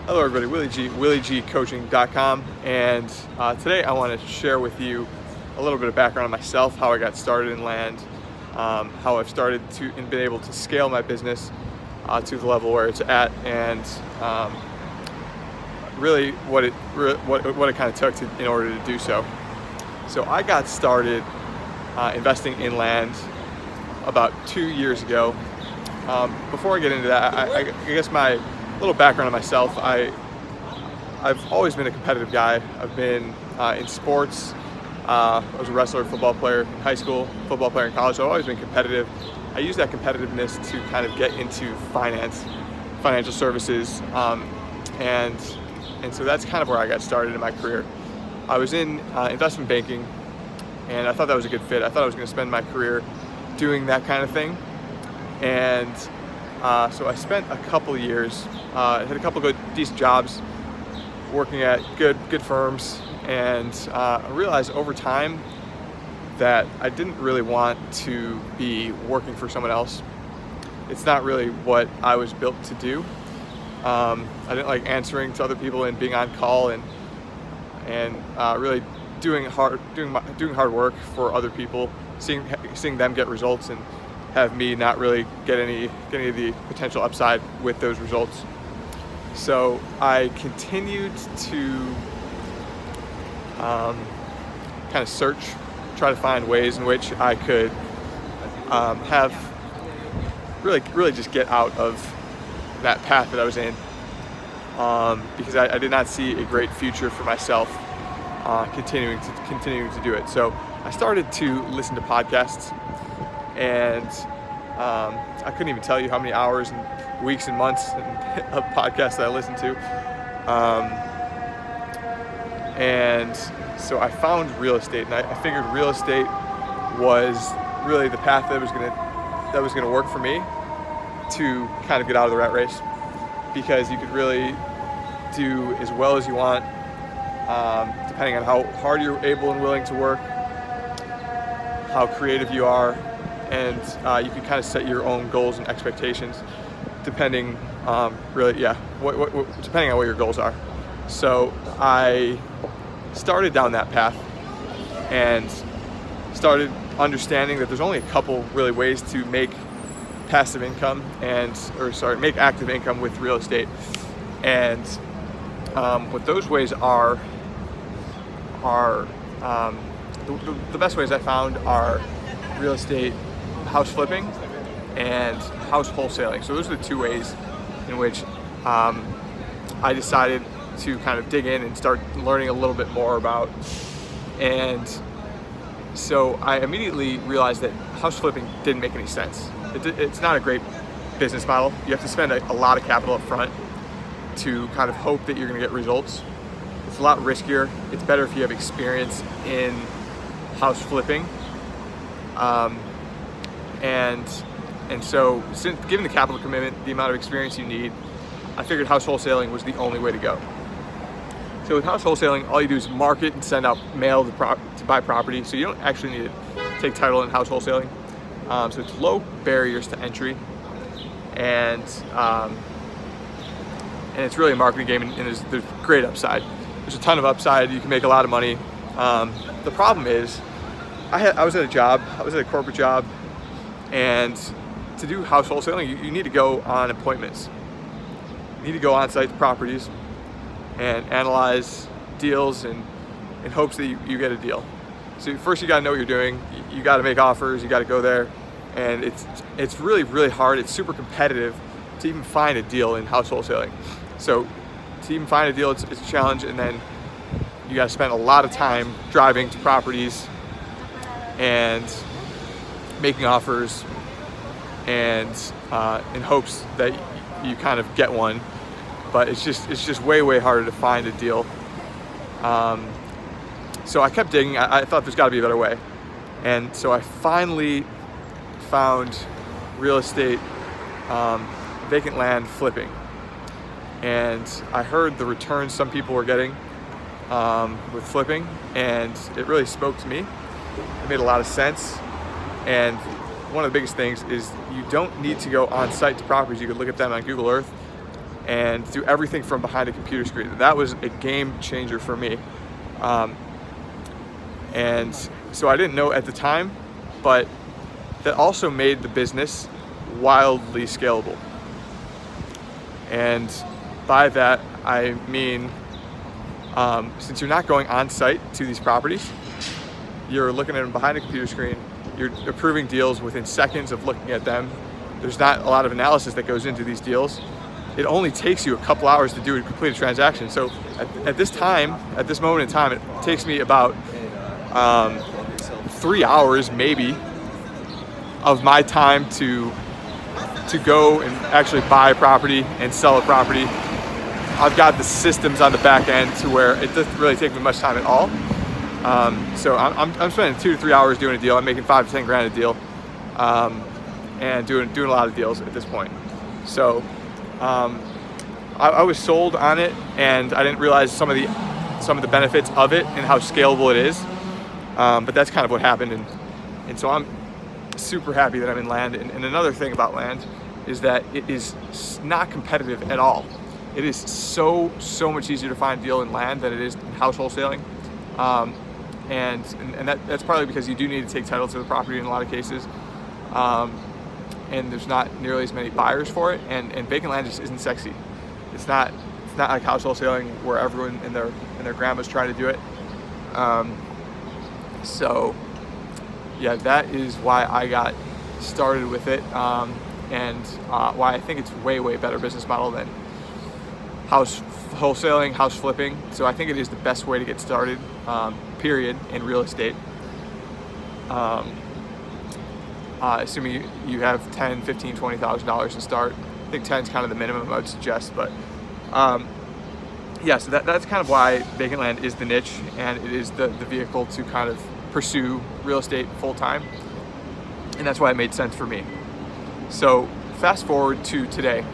Hello everybody, Willie G, WillieGCoaching.com, and today I want to share with you a little bit of background on myself, how I got started in land, how I've started to and been able to scale my business to the level where it's at, and really what it kind of took in order to do so. So I got started investing in land about 2 years ago. Before I get into that, I guess my little background on myself. I've always been a competitive guy. I've been in sports. I was a wrestler, football player in high school, football player in college. So I've always been competitive. I use that competitiveness to kind of get into financial services, and so that's kind of where I got started in my career. I was in investment banking, and I thought that was a good fit. I thought I was going to spend my career doing that kind of thing, and so I spent a couple years, had a couple good, decent jobs, working at good firms, and I realized over time that I didn't really want to be working for someone else. It's not really what I was built to do. I didn't like answering to other people and being on call and really doing hard work for other people, seeing them get results and have me not really get any of the potential upside with those results. So I continued to kind of try to find ways in which I could have really just get out of that path that I was in, because I did not see a great future for myself continuing to do it. So I started to listen to podcasts, and I couldn't even tell you how many hours and weeks and months of podcasts that I listened to. And so I found real estate, and I figured real estate was really the path that was gonna work for me to kind of get out of the rat race, because you could really do as well as you want, depending on how hard you're able and willing to work, how creative you are, and you can kind of set your own goals and expectations depending depending on what your goals are. So I started down that path and started understanding that there's only a couple really ways to make passive income make active income with real estate. And what those ways are the best ways I found are real estate house flipping and house wholesaling. So those are the two ways in which I decided to kind of dig in and start learning a little bit more about. And so I immediately realized that house flipping didn't make any sense. It's not a great business model. You have to spend a lot of capital up front to kind of hope that you're going to get results. It's a lot riskier. It's better if you have experience in house flipping. And so, given the capital commitment, the amount of experience you need, I figured house wholesaling was the only way to go. So with house wholesaling, all you do is market and send out mail to buy property. So you don't actually need to take title in house wholesaling. So it's low barriers to entry, and it's really a marketing game, and there's great upside. There's a ton of upside. You can make a lot of money. The problem is, I was at a corporate job, and to do house wholesaling, you need to go on appointments. You need to go on site to properties and analyze deals in hopes that you get a deal. So first you gotta know what you're doing. You gotta make offers, you gotta go there, and it's really, really hard. It's super competitive to even find a deal in house wholesaling. So to even find a deal, it's a challenge, and then you gotta spend a lot of time driving to properties and making offers, and in hopes that you kind of get one, but it's just way harder to find a deal. So I kept digging. I thought there's got to be a better way, and so I finally found real estate, vacant land flipping, and I heard the returns some people were getting with flipping, and it really spoke to me. It made a lot of sense. And one of the biggest things is you don't need to go on site to properties. You could look at them on Google Earth and do everything from behind a computer screen. That was a game changer for me. And so I didn't know at the time, but that also made the business wildly scalable. And by that, I mean, since you're not going on site to these properties, you're looking at them behind a computer screen, you're approving deals within seconds of looking at them. There's not a lot of analysis that goes into these deals. It only takes you a couple hours to do a completed transaction. So at this moment in time, it takes me about 3 hours maybe of my time to go and actually buy a property and sell a property. I've got the systems on the back end to where it doesn't really take me much time at all. So I'm spending 2 to 3 hours doing a deal. I'm making 5 to 10 grand a deal, and doing a lot of deals at this point. So I was sold on it, and I didn't realize some of the benefits of it and how scalable it is. But that's kind of what happened, and so I'm super happy that I'm in land. And another thing about land is that it is not competitive at all. It is so much easier to find a deal in land than it is in house wholesaling. And that's partly because you do need to take title to the property in a lot of cases. And there's not nearly as many buyers for it, and vacant land just isn't sexy. It's not like house wholesaling where everyone and their grandma's trying to do it. So yeah, that is why I got started with it, and why I think it's way better business model than house wholesaling, house flipping. So I think it is the best way to get started, period, in real estate. Assuming you have $10,000, $15,000, $20,000 to start. I think 10 is kind of the minimum I would suggest, but yeah, so that's kind of why vacant land is the niche, and it is the vehicle to kind of pursue real estate full time, and that's why it made sense for me. So fast forward to today,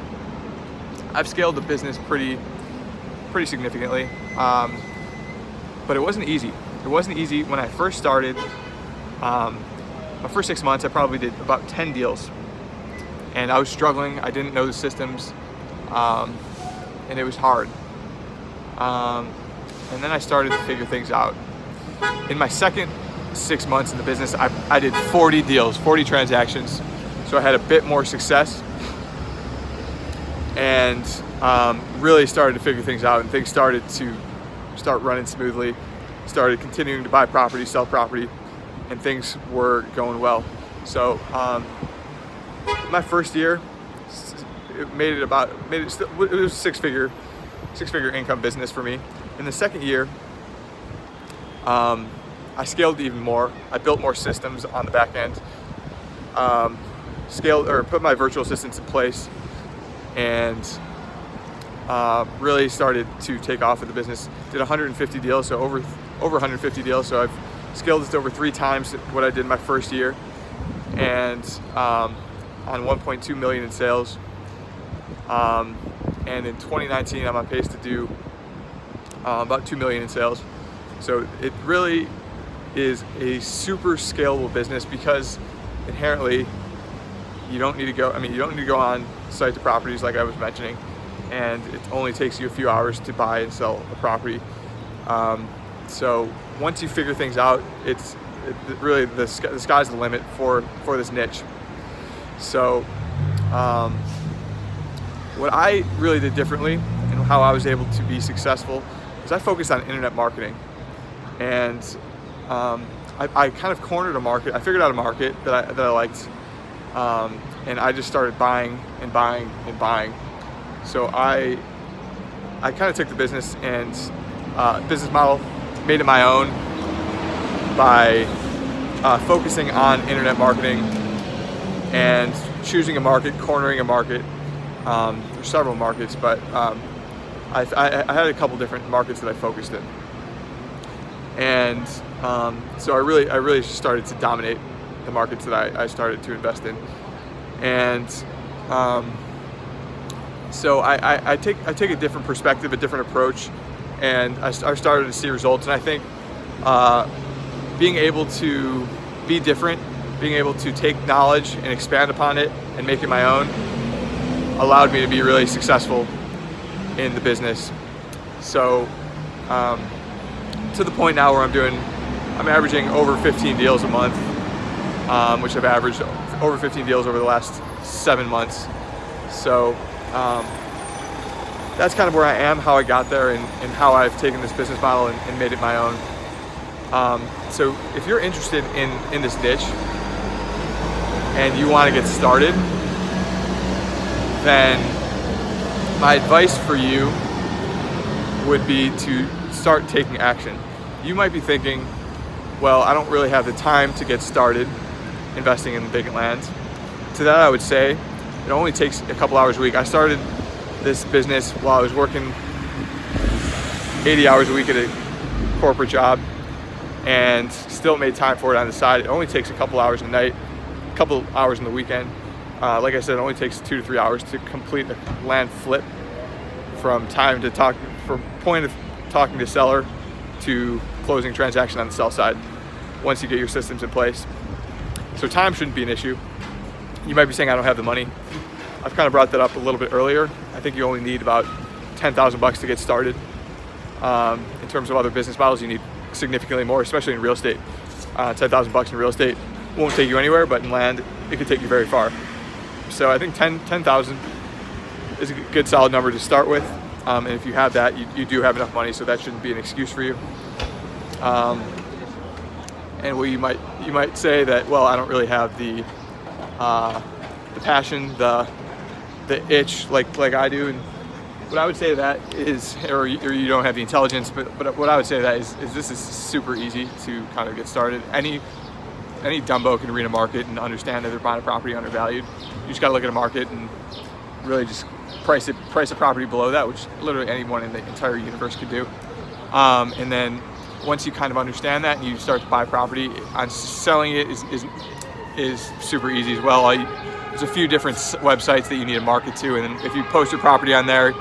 I've scaled the business pretty significantly, but it wasn't easy. It wasn't easy when I first started. My first 6 months, I probably did about 10 deals, and I was struggling. I didn't know the systems, and it was hard. And then I started to figure things out. In my second 6 months in the business, I did 40 deals, 40 transactions, so I had a bit more success, and really started to figure things out, and things started to running smoothly. Started continuing to buy property, sell property, and things were going well. So my first year, it was six-figure income business for me. In the second year, I scaled even more. I built more systems on the back end, put my virtual assistants in place, and really started to take off with the business. Did 150 deals, so over 150 deals. So I've scaled this over 3 times what I did my first year, and on 1.2 million in sales. And in 2019, I'm on pace to do about 2 million in sales. So it really is a super scalable business because inherently you don't need to go on site to properties like I was mentioning, and it only takes you a few hours to buy and sell a property. So once you figure things out, really the sky's the limit for this niche. So what I really did differently and how I was able to be successful is I focused on internet marketing, and I kind of cornered a market. I figured out a market that I liked, and I just started buying and buying and buying. So I kind of took the business and business model, made it my own by focusing on internet marketing and choosing a market, cornering a market. There's several markets, but I had a couple different markets that I focused in, and so I really started to dominate the markets that I started to invest in, and so I take a different perspective, a different approach, and I started to see results. And I think being able to be different, being able to take knowledge and expand upon it and make it my own, allowed me to be really successful in the business. So to the point now where I'm averaging over 15 deals a month, which I've averaged over 15 deals over the last 7 months. So that's kind of where I am, how I got there, and how I've taken this business model and made it my own. So if you're interested in this niche and you want to get started, then my advice for you would be to start taking action. You might be thinking, well, I don't really have the time to get started investing in vacant land. To that I would say, it only takes a couple hours a week. I started this business while I was working 80 hours a week at a corporate job and still made time for it on the side. It only takes a couple hours a night, a couple hours on the weekend. Like I said, it only takes 2 to 3 hours to complete a land flip from point of talking to seller to closing transaction on the sell side once you get your systems in place. So time shouldn't be an issue. You might be saying I don't have the money. I've kind of brought that up a little bit earlier. I think you only need about $10,000 to get started. In terms of other business models, you need significantly more, especially in real estate. $10,000 in real estate won't take you anywhere, but in land, it could take you very far. So I think 10,000 is a good solid number to start with. And if you have that, you do have enough money, so that shouldn't be an excuse for you. And you might say that, well, I don't really have the passion, the itch like I do. And what I would say to that is, or you don't have the intelligence, but what I would say to that is this is super easy to kind of get started. Any Dumbo can read a market and understand that they're buying a property undervalued. You just got to look at a market and really just price a property below that, which literally anyone in the entire universe could do. And then once you kind of understand that and you start to buy property, on selling it is super easy as well. There's a few different websites that you need to market to, and then if you post your property on there,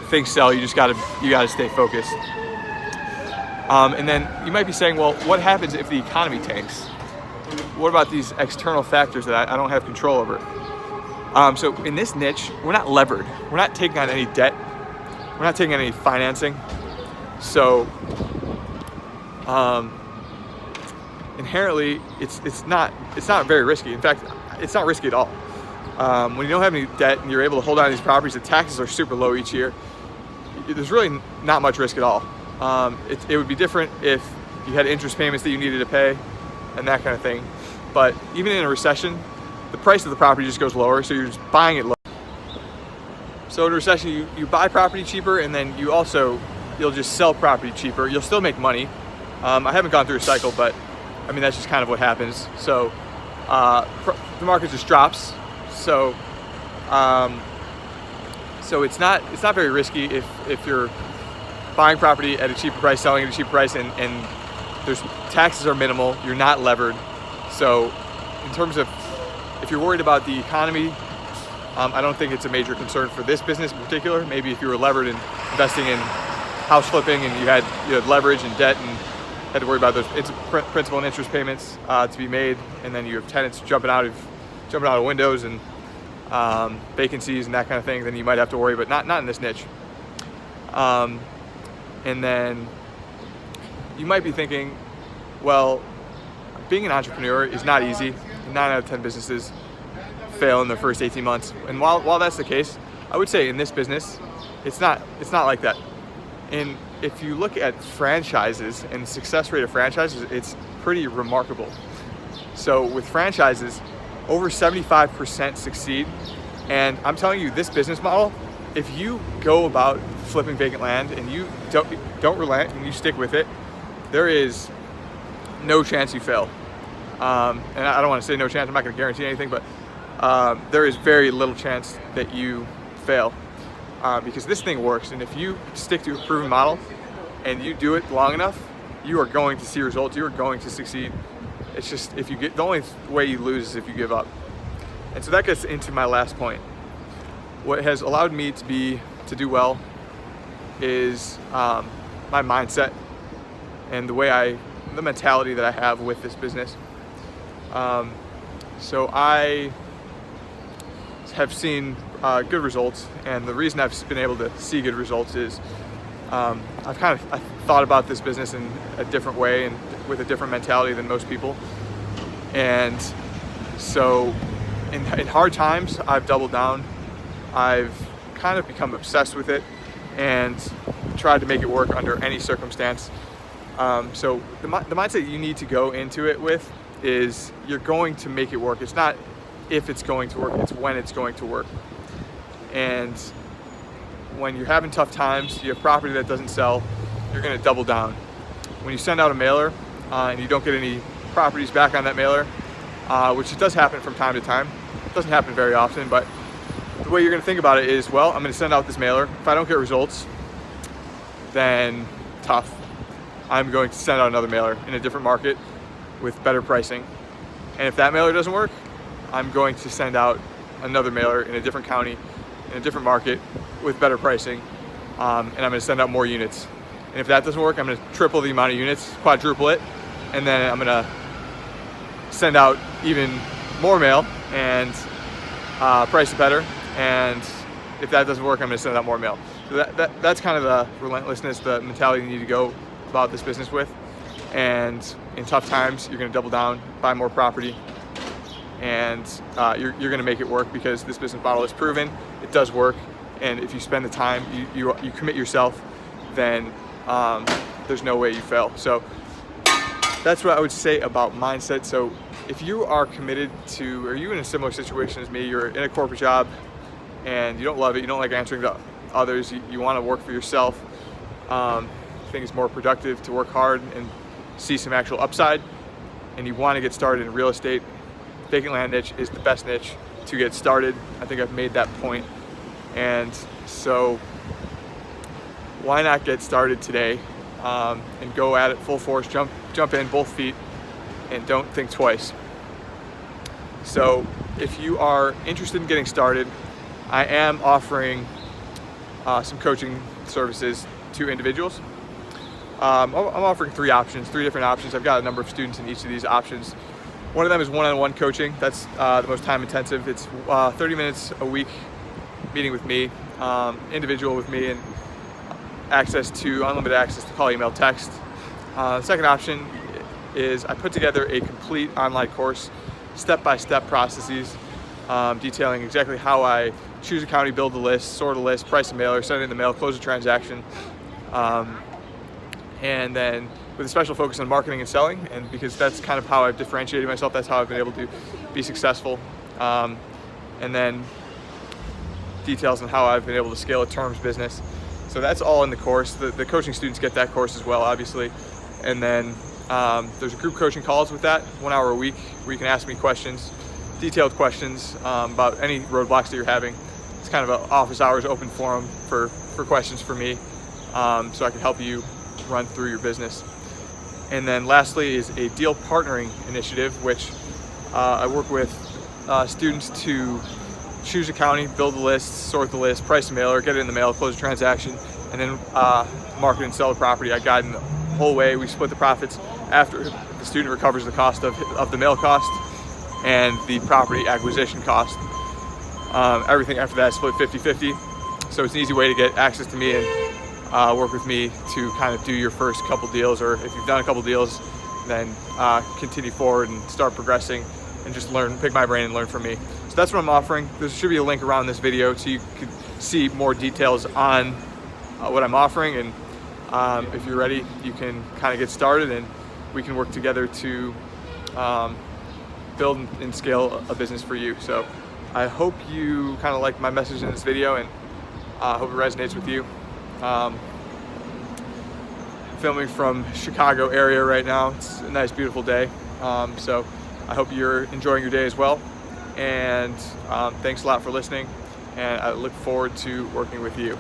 things sell. You gotta stay focused. And then you might be saying, well, what happens if the economy tanks? What about these external factors that I don't have control over? So in this niche, we're not levered. We're not taking on any debt. We're not taking on any financing. So inherently, it's not very risky. In fact, it's not risky at all. When you don't have any debt and you're able to hold on to these properties, the taxes are super low each year. There's really not much risk at all. It would be different if you had interest payments that you needed to pay and that kind of thing. But even in a recession, the price of the property just goes lower, so you're just buying it low. So in a recession, you buy property cheaper, and then you'll just sell property cheaper. You'll still make money. I haven't gone through a cycle, but I mean, that's just kind of what happens. So the market just drops. So it's not very risky if you're buying property at a cheaper price, selling at a cheaper price, and there's taxes are minimal. You're not levered. So in terms of if you're worried about the economy, I don't think it's a major concern for this business in particular. Maybe if you were levered and investing in house flipping and you had leverage and debt and had to worry about those principal and interest payments to be made, and then you have tenants jumping out of windows and vacancies and that kind of thing, then you might have to worry, but not in this niche. And then you might be thinking, well, being an entrepreneur is not easy. 9 out of 10 businesses fail in their first 18 months. And while that's the case, I would say in this business, it's not like that. And if you look at franchises and the success rate of franchises, it's pretty remarkable. So with franchises, over 75% succeed. And I'm telling you, this business model, if you go about flipping vacant land and you don't relent and you stick with it, there is no chance you fail. And I don't want to say no chance, I'm not going to guarantee anything, but there is very little chance that you fail because this thing works. And if you stick to a proven model and you do it long enough, you are going to see results. You are going to succeed. It's just the only way you lose is if you give up. And so that gets into my last point. What has allowed me to do well is my mindset and the mentality that I have with this business. So I have seen good results. And the reason I've been able to see good results is I've thought about this business in a different way and with a different mentality than most people. And so in hard times, I've doubled down. I've kind of become obsessed with it and tried to make it work under any circumstance. So the mindset you need to go into it with is you're going to make it work. It's not if it's going to work, it's when it's going to work. And when you're having tough times, you have property that doesn't sell, you're going to double down. When you send out a mailer and you don't get any properties back on that mailer, which it does happen from time to time, it doesn't happen very often, but the way you're going to think about it is, well, I'm going to send out this mailer. If I don't get results, then tough. I'm going to send out another mailer in a different market with better pricing. And if that mailer doesn't work, I'm going to send out another mailer in a different county, in a different market with better pricing, and I'm going to send out more units. And if that doesn't work, I'm going to triple the amount of units, quadruple it, and then I'm going to send out even more mail and price it better. And if that doesn't work, I'm going to send out more mail. So that's kind of the relentlessness, the mentality you need to go about this business with. And in tough times, you're going to double down, buy more property, and you're going to make it work because this business model is proven. It does work, and if you spend the time, you commit yourself, then there's no way you fail. So that's what I would say about mindset. So if you are committed to, or you in a similar situation as me, you're in a corporate job and you don't love it, you don't like answering to others, you want to work for yourself, I think it's more productive to work hard and see some actual upside, and you want to get started in real estate, vacant land niche is the best niche to get started. I think I've made that point. And so why not get started today and go at it full force, jump in both feet, and don't think twice. So if you are interested in getting started, I am offering some coaching services to individuals. I'm offering three different options. I've got a number of students in each of these options. One of them is one-on-one coaching. That's the most time intensive. It's 30 minutes a week meeting with me, individual with me, and unlimited access to call, email, text. The second option is I put together a complete online course, step-by-step processes, detailing exactly how I choose a county, build a list, sort a list, price a mailer, send it in the mail, close a transaction. And then with a special focus on marketing and selling, and because that's kind of how I've differentiated myself, that's how I've been able to be successful. And then details on how I've been able to scale a terms business. So that's all in the course. The coaching students get that course as well, obviously. And then there's group coaching calls with that, 1 hour a week, where you can ask me questions, detailed questions about any roadblocks that you're having. It's kind of an office hours open forum for questions for me, so I can help you run through your business. And then lastly is a deal partnering initiative, which I work with students to choose a county, build a list, sort the list, price a mailer, get it in the mail, close a transaction, and then market and sell the property. I guide them the whole way. We split the profits after the student recovers the cost of the mail cost and the property acquisition cost. Everything after that is split 50-50. So it's an easy way to get access to me and work with me to kind of do your first couple deals, or if you've done a couple deals, then continue forward and start progressing and just pick my brain and learn from me. So that's what I'm offering. There should be a link around this video so you can see more details on what I'm offering, and if you're ready, you can kind of get started and we can work together to build and scale a business for you. So I hope you kind of like my message in this video, and hope it resonates with you. Filming from Chicago area right now. It's a nice, beautiful day. So I hope you're enjoying your day as well. And thanks a lot for listening. And I look forward to working with you.